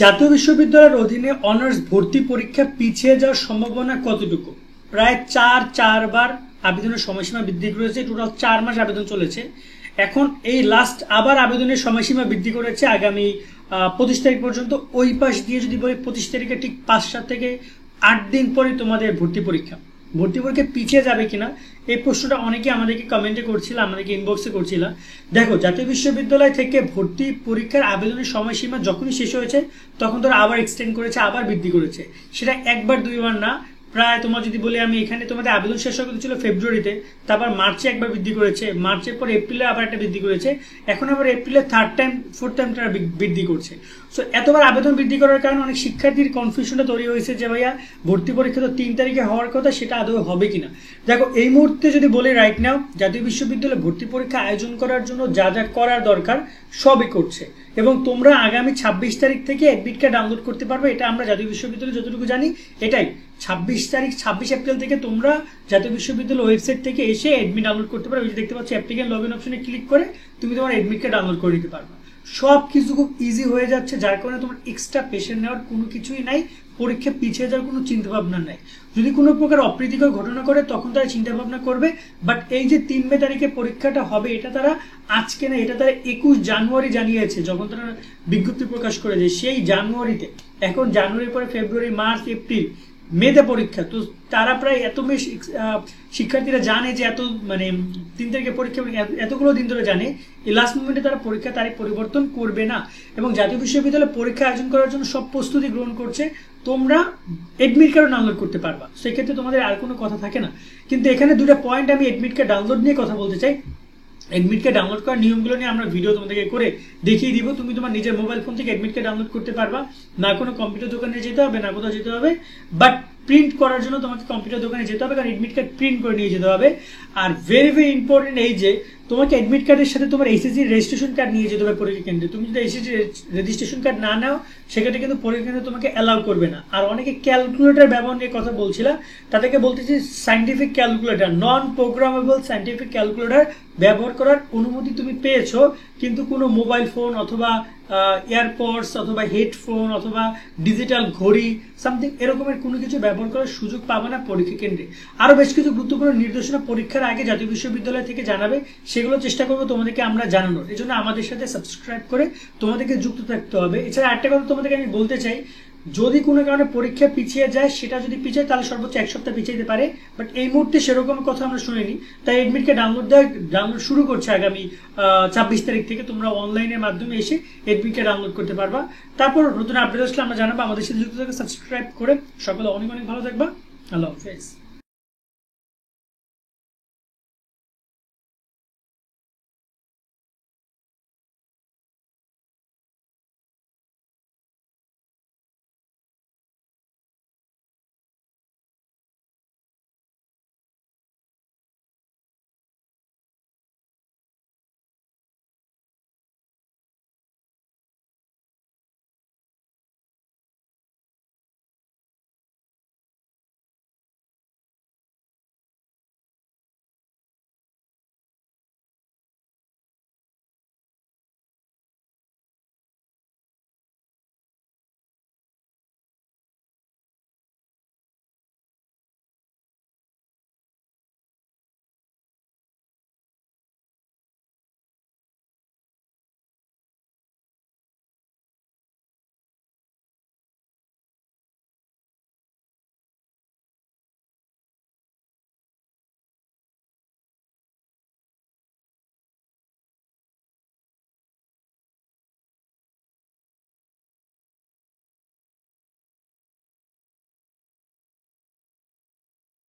জাতীয় বিশ্ববিদ্যালয়ের অধীনে অনার্স ভর্তি পরীক্ষা পিছিয়ে যাওয়ার সম্ভাবনা কতটুকু? প্রায় চারবার আবেদনের সময়সীমা বৃদ্ধি করেছে। টোটাল 4 মাস আবেদন চলেছে। এখন এই লাস্ট আবার আবেদনের সময়সীমা বৃদ্ধি করেছে আগামী 25 তারিখ পর্যন্ত। ওই পাশ দিয়ে যদি বলি 25 তারিখে ঠিক 5-7 থেকে 8 দিন পরে তোমাদের ভর্তি পরীক্ষা পিছিয়ে যাবে কিনা এই প্রশ্নটা অনেকে আমাদেরকে কমেন্টে করছিল, আমাদেরকে ইনবক্সে করছিল। দেখো, জাতীয় বিশ্ববিদ্যালয় থেকে ভর্তি পরীক্ষার আবেদনের সময়সীমা যখনই শেষ হয়েছে তখন তারা আবার এক্সটেন্ড করেছে, আবার বৃদ্ধি করেছে। সেটা একবার দুইবার না, প্রায় তোমার যদি বলি আমি এখানে তোমাদের আবেদন শেষ হয়ে ছিল ফেব্রুয়ারিতে, তারপর মার্চে একবার বৃদ্ধি করেছে, মার্চের পর এপ্রিলে আবার একটা বৃদ্ধি করেছে, এখন আবার এপ্রিলে 4th টাইম তারা বৃদ্ধি করছে। সো এতবার আবেদন বৃদ্ধি করার কারণে অনেক শিক্ষার্থীর কনফিউশনটা তৈরি হয়েছে যে ভাইয়া ভর্তি পরীক্ষা তো 3 তারিখে হওয়ার কথা, সেটা আদৌ হবে কিনা। দেখো, এই মুহূর্তে যদি বলি রাইট নাও জাতীয় বিশ্ববিদ্যালয়ে ভর্তি পরীক্ষা আয়োজন করার জন্য যা যা করার দরকার সবই করছে, এবং তোমরা আগামী 26 তারিখ থেকে অ্যাডমিট কার্ড ডাউনলোড করতে পারবে। এটা আমরা জাতীয় বিশ্ববিদ্যালয়ে যতটুকু জানি এটাই। 26 এপ্রিল থেকে তোমরা জাতীয় বিশ্ববিদ্যালয় ওয়েবসাইট থেকে এসে অ্যাডমিট ডাউনলোড করতে পারবে। যে দেখতে পাচ্ছ অ্যাপ্লিকেন্ট লগইন অপশনে ক্লিক করে তুমি তোমার অ্যাডমিট কার্ড ডাউনলোড করে নিতে পারবে। সব কিছু খুব ইজি হয়ে যাচ্ছে, যার কারণে তোমার এক্সট্রা পেশেন্ট নেওয়ার কোনো কিছুই নাই, পরীক্ষা পিছিয়ে যাওয়ার কোনো চিন্তা ভাবনা নাই। যদি কোনো প্রকার অপ্রীতিকর ঘটনা করে তখন তারা চিন্তা ভাবনা করবে, বাট এই যে 3 মে তারিখে পরীক্ষাটা হবে এটা তারা আজকে না, এটা তারা 21 জানুয়ারি জানিয়েছে, যখন তারা বিজ্ঞপ্তি প্রকাশ করেছে সেই জানুয়ারিতে। এখন জানুয়ারির পরে ফেব্রুয়ারি, মার্চ, এপ্রিল, মেতে পরীক্ষা। তো তারা প্রায় এত বেশি শিক্ষার্থীরা জানে যে এত 3 তারিখে পরীক্ষা, এতগুলো দিন ধরে জানে এই লাস্ট মোমেন্টে তারা পরীক্ষা তারিখ পরিবর্তন করবে না, এবং জাতীয় বিশ্ববিদ্যালয়ে পরীক্ষা আয়োজন করার জন্য সব প্রস্তুতি গ্রহণ করছে। তোমরা এডমিট কার্ড ডাউনলোড করতে পারবা, সেক্ষেত্রে তোমাদের আর কোনো কথা থাকে না। কিন্তু এখানে দুটো পয়েন্ট আমি এডমিট কার্ড ডাউনলোড নিয়ে কথা বলতে চাই। এডমিট কার্ড ডাউনলোড করার নিয়মগুলো নিয়ে আমরা ভিডিও তোমাদেরকে করে দেখিয়ে দিব। তুমি তোমার নিজের মোবাইল ফোন থেকে এডমিট কার্ড ডাউনলোড করতে পারবা, না কোনো কম্পিউটার দোকানে যেতে হবে, না কোথাও যেতে হবে। বাট প্রিন্ট করার জন্য তোমাকে কম্পিউটার দোকানে যেতে হবে, কারণ এডমিট কার্ড প্রিন্ট করে নিয়ে যেতে হবে। আর ভেরি ইম্পর্টেন্ট এই যে তোমাকে এডমিট কার্ডের সাথে তোমার এসএসসি রেজিস্ট্রেশন কার্ড নিয়ে যেতে হবে পরীক্ষা কেন্দ্রে। তুমি যদি এসএসসি রেজিস্ট্রেশন কার্ড না নাও সেক্ষেত্রে কিন্তু পরীক্ষা কেন্দ্রে তোমাকে অ্যালাউ করবে না। আর অনেকে ক্যালকুলেটর ব্যবহার নিয়ে কথা বলছিলাম, তাদেরকে বলতেছি সাইন্টিফিক ক্যালকুলেটর, নন প্রোগ্রামেবল সাইন্টিফিক ক্যালকুলেটর ব্যবহার করার অনুমতি তুমি পেয়েছো, কিন্তু কোনো মোবাইল ফোন অথবা এয়ারপডস অথবা হেডফোন অথবা ডিজিটাল ঘড়ি সামথিং এরকমের কোনো কিছু ব্যবহার করার সুযোগ পাবে না পরীক্ষা কেন্দ্রে। আরও বেশ কিছু গুরুত্বপূর্ণ নির্দেশনা পরীক্ষার আগে জাতীয় বিশ্ববিদ্যালয় থেকে জানাবে, সেগুলো চেষ্টা করবো তোমাদেরকে আমরা জানানোর। এই জন্য আমাদের সাথে সাবস্ক্রাইব করে তোমাদেরকে যুক্ত থাকতে হবে। এছাড়া একটা কথা তোমাদেরকে আমি বলতে চাই, যদি কোনো কারণে পরীক্ষা পিছিয়ে যায়, সেটা যদি পিছিয়ে তাহলে সর্বোচ্চ 1 সপ্তাহ পিছিয়ে যেতে পারে, বাট এই মুহূর্তে সেরকম কথা আমরা শুনিনি। তাই এডমিট কার্ড ডাউনলোড শুরু করছে আগামী 26 তারিখ থেকে। তোমরা অনলাইনের মাধ্যমে এসে এডমিট কার্ড ডাউনলোড করতে পারবা। তারপর নতুন আপডেট আসলে আমরা জানাবো। আমাদের সাথে যুক্ত থাকবে, সাবস্ক্রাইব করে। সকলে অনেক ভালো থাকবা। আল্লাহ হাফেজ।